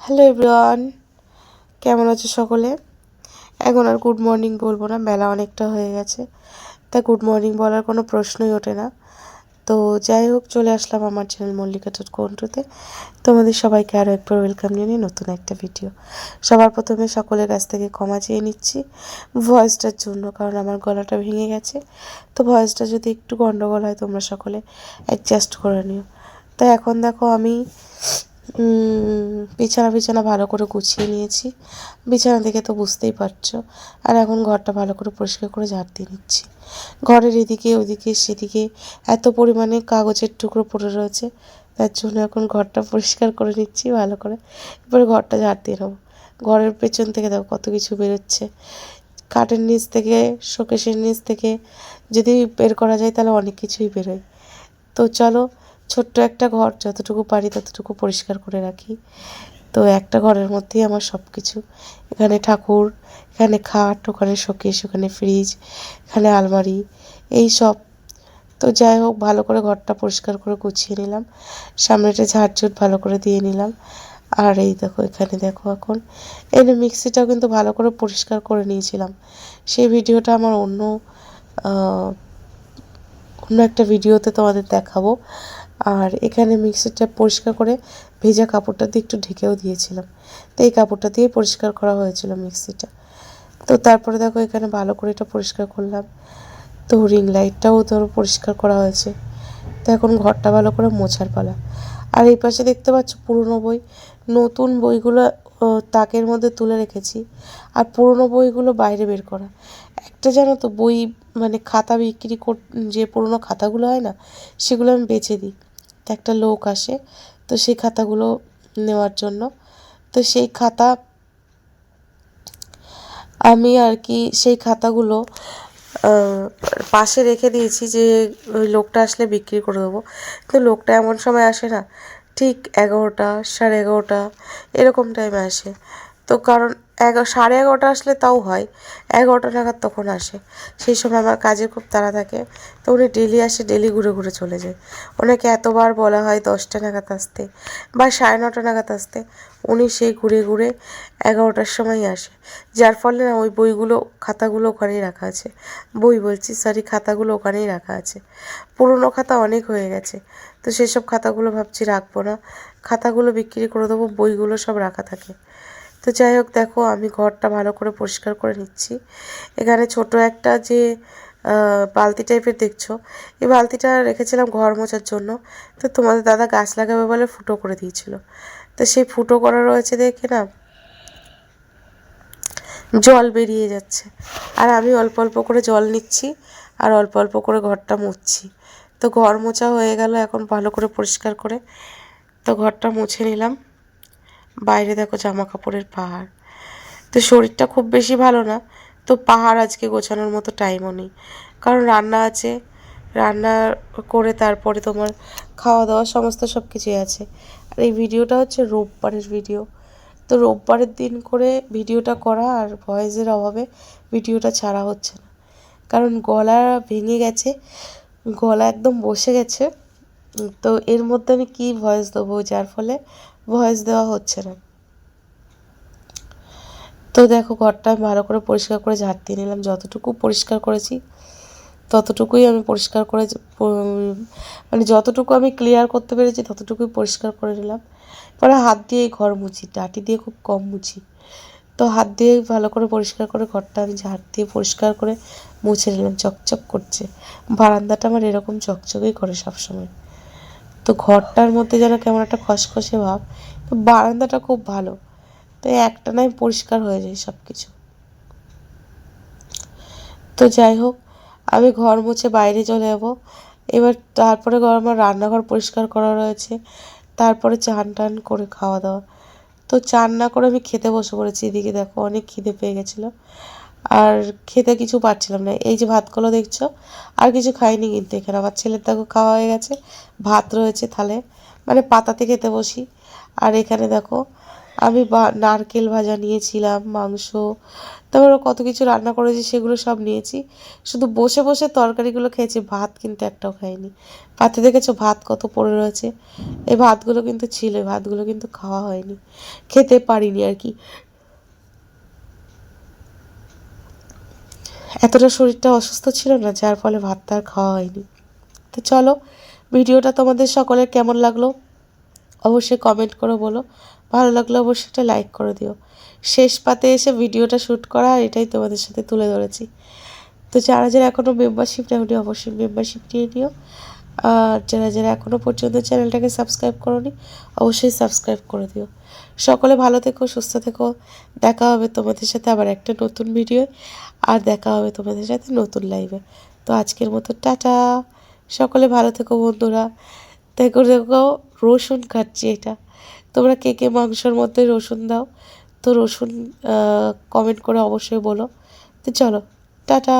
Hello everyone, কেমন আছো সকলে? এখন আর গুড মর্নিং বলবো না, বেলা অনেকটা হয়ে গেছে, তাই গুড মর্নিং বলার কোনো প্রশ্নই ওঠে না। তো যাই হোক, চলে আসলাম আমার চ্যানেল মল্লিকা কণ্ঠতে। তোমাদের সবাইকে আরও একবার ওয়েলকাম জানিয়ে নতুন একটা ভিডিও। সবার প্রথমে সকলের কাছ থেকে ক্ষমা চেয়ে নিচ্ছি ভয়েসটার জন্য, কারণ আমার গলাটা ভেঙে গেছে। তো ভয়েসটা যদি একটু গন্ডগোল হয় তোমরা সকলে অ্যাডজাস্ট করে নিও। তো এখন দেখো আমি বিছানা ভালো করে গুছিয়ে নিয়েছি। বিছানা দেখে তো বুঝতেই পারছো। আর এখন ঘরটা ভালো করে পরিষ্কার করে ঝাড় দিয়ে নিচ্ছি। ঘরের এদিকে ওদিকে সেদিকে এত পরিমাণে কাগজের টুকরো পড়ে রয়েছে, তার জন্য এখন ঘরটা পরিষ্কার করে নিচ্ছি ভালো করে। এবারে ঘরটা ঝাড় দিয়ে নেবো। ঘরের পেছন থেকে দেখো কত কিছু বেরোচ্ছে, খাটের নিচ থেকে, শোকেসের নিচ থেকে যদি বের করা যায় তাহলে অনেক কিছুই বেরোয়। তো চলো, ছোট্ট একটা ঘর, যতটুকু পারি ততটুকু পরিষ্কার করে রাখি। তো একটা ঘরের মধ্যেই আমার সব কিছু, এখানে ঠাকুর, এখানে খাট, ওখানে শোকেস, ওখানে ফ্রিজ, এখানে আলমারি, এই সব। তো যাই হোক, ভালো করে ঘরটা পরিষ্কার করে গুছিয়ে নিলাম, সামনেটা ঝাড়ঝুট ভালো করে দিয়ে নিলাম। আর এই দেখো, এখানে দেখো এখন এই মিক্সিটাও কিন্তু ভালো করে পরিষ্কার করে নিয়েছিলাম। সেই ভিডিওটা আমার অন্য একটা ভিডিওতে তোমাদের দেখাবো। আর এখানে মিক্সিটা পরিষ্কার করে ভেজা কাপড়টা দিয়ে একটু ঢেকেও দিয়েছিলাম, তো এই কাপড়টা দিয়ে পরিষ্কার করা হয়েছিল মিক্সিটা। তো তারপরে দেখো এখানে ভালো করে এটা পরিষ্কার করলাম। তো রিং লাইটটাও ধরো পরিষ্কার করা হয়েছে। তো এখন ঘরটা ভালো করে মোছার পালা। আর এই পাশে দেখতে পাচ্ছ পুরনো বই, নতুন বইগুলো তাকের মধ্যে তুলে রেখেছি, আর পুরনো বইগুলো বাইরে বের করা। একটা জানো তো বই, মানে খাতা বিক্রি যে পুরনো খাতাগুলো হয় না, সেগুলো আমি বেচে দিই। তো একটা লোক আসে, তো সেই খাতাগুলো নেওয়ার জন্য। তো সেই খাতা আমি আর কি সেই খাতাগুলো পাশে রেখে দিয়েছি, যে ওই লোকটা আসলে বিক্রি করে দেবো। তো লোকটা এমন সময় আসে না, ঠিক 11টা, 11:30 এরকম টাইমে আসে। তো কারণ 11:30 আসলে তাও হয়, 11টা নাগাদ তখন আসে। সেই সময় আমার কাজের খুব তাড়া থাকে। তো উনি ডেলি আসে, ডেলি ঘুরে ঘুরে চলে যায়। ওনাকে এতবার বলা হয় 10টা নাগাদ আসতে বা 9:30 নাগাদ আসতে, উনি সেই ঘুরে ঘুরে 11টার সময়ই আসে। যার ফলে না ওই বইগুলো, খাতাগুলো ওখানেই রাখা আছে। বই বলছি, সরি, খাতাগুলো ওখানেই রাখা আছে। পুরনো খাতা অনেক হয়ে গেছে, তো সেসব খাতাগুলো ভাবছি রাখবো না, খাতাগুলো বিক্রি করে দেবো, বইগুলো সব রাখা থাকে। তো যাই হোক, দেখো আমি ঘরটা ভালো করে পরিষ্কার করে নিচ্ছি। এখানে ছোট একটা যে বালতি টাইপের দেখছো, এই বালতিটা রেখেছিলাম ঘর মোছার জন্য। তো তোমাদের দাদা গাছ লাগাবে বলে ফুটো করে দিয়েছিল, তো সেই ফুটো করা রয়েছে দেখে না জল বেরিয়ে যাচ্ছে। আর আমি অল্প অল্প করে জল নিচ্ছি আর অল্প অল্প করে ঘরটা মুছছি। তো ঘর মোছা হয়ে গেল এখন ভালো করে পরিষ্কার করে। তো ঘরটা মুছে নিলাম। বাইরে দেখো জামা কাপড়ের পাহাড়। তো শরীরটা খুব বেশি ভালো না, তো পাহাড় আজকে গোছানোর মতো টাইমও নেই, কারণ রান্না আছে। রান্না করে তারপরে তোমার খাওয়া দাওয়া সমস্ত সব কিছুই আছে। আর এই ভিডিওটা হচ্ছে রোববারের ভিডিও। তো রোববারের দিন করে ভিডিওটা করা, আর ভয়েসের অভাবে ভিডিওটা ছাড়া হচ্ছে না, কারণ গলা ভেঙে গেছে, গলা একদম বসে গেছে। তো এর মধ্যে আমি কী ভয়েস দেবো, যার ফলে ভয়েস দেওয়া হচ্ছে না। তো দেখো ঘরটা আমি ভালো করে পরিষ্কার করে ঝাড় দিয়ে নিলাম। যতটুকু পরিষ্কার করেছি ততটুকুই আমি পরিষ্কার করে, মানে যতটুকু আমি ক্লিয়ার করতে পেরেছি ততটুকুই পরিষ্কার করে নিলাম। পরে হাত দিয়েই ঘর মুছি, ডাঁটি দিয়ে খুব কম মুছি। তো হাত দিয়ে ভালো করে পরিষ্কার করে ঘরটা আমি ঝাড় দিয়ে পরিষ্কার করে মুছে নিলাম। চকচক করছে, বারান্দাটা আমার এরকম চকচকেই করে সবসময়। তো ঘরটার মধ্যে যেন কেমন একটা খসখসে ভাব, তো বারান্দাটা খুব ভালো, তো একটানায় পরিষ্কার হয়ে যায় সব কিছু। তো যাই হোক, আমি ঘর মুছে বাইরে চলে যাবো এবার। তারপরে আমার রান্নাঘর পরিষ্কার করা রয়েছে, তারপরে চান টান করে খাওয়া দাওয়া। তো চান না করে আমি খেতে বসে পড়েছি। এদিকে দেখো অনেক খিদে পেয়ে গেছিলো, আর খেতে কিছু পারছিলাম না। এই যে ভাতগুলো দেখছো, আর কিছু খাইনি, কিন্তু এখানে আমার ছেলের দেখো খাওয়া হয়ে গেছে, ভাত রয়েছে থালে, মানে পাতাতে খেতে বসি। আর এখানে দেখো আমি নারকেল ভাজা নিয়েছিলাম, মাংস, তারপরে কত কিছু রান্না করেছি সেগুলো সব নিয়েছি। শুধু বসে বসে তরকারিগুলো খেয়েছি, ভাত কিন্তু একটাও খাইনি। পাতে দেখেছো ভাত কত পড়ে রয়েছে, এই ভাতগুলো কিন্তু ছিল, এই ভাতগুলো কিন্তু খাওয়া হয়নি, খেতে পারিনি আর কি। এতটা শরীরটা অসুস্থ ছিল না, যার ফলে ভাতটা আর খাওয়া হয়নি। তো চলো, ভিডিওটা তোমাদের সকলের কেমন লাগলো অবশ্যই কমেন্ট করে বলো। ভালো লাগলে অবশ্যই একটা লাইক করে দিও। শেষ পাতে এসে ভিডিওটা শ্যুট করা, আর এটাই তোমাদের সাথে তুলে ধরেছি। তো যারা যারা এখনও মেম্বারশিপ নেওনি অবশ্যই মেম্বারশিপ নিয়ে নিও। আর যারা যারা এখনও পর্যন্ত চ্যানেলটাকে সাবস্ক্রাইব করোনি অবশ্যই সাবস্ক্রাইব করে দিও। সকলে ভালো থেকো, সুস্থ থেকো। দেখা হবে তোমাদের সাথে আবার একটা নতুন ভিডিও, আর দেখা হবে তোমাদের সাথে নতুন লাইভে। তো আজকের মতো টাটা। সকলে ভালো থেকো বন্ধুরা। দেখো দেখো, রসুন খাচ্ছি এটা। তোমরা কে কে মাংসর মধ্যে রসুন দাও? তো রসুন কমেন্ট করে অবশ্যই বলো। তো চলো, টাটা।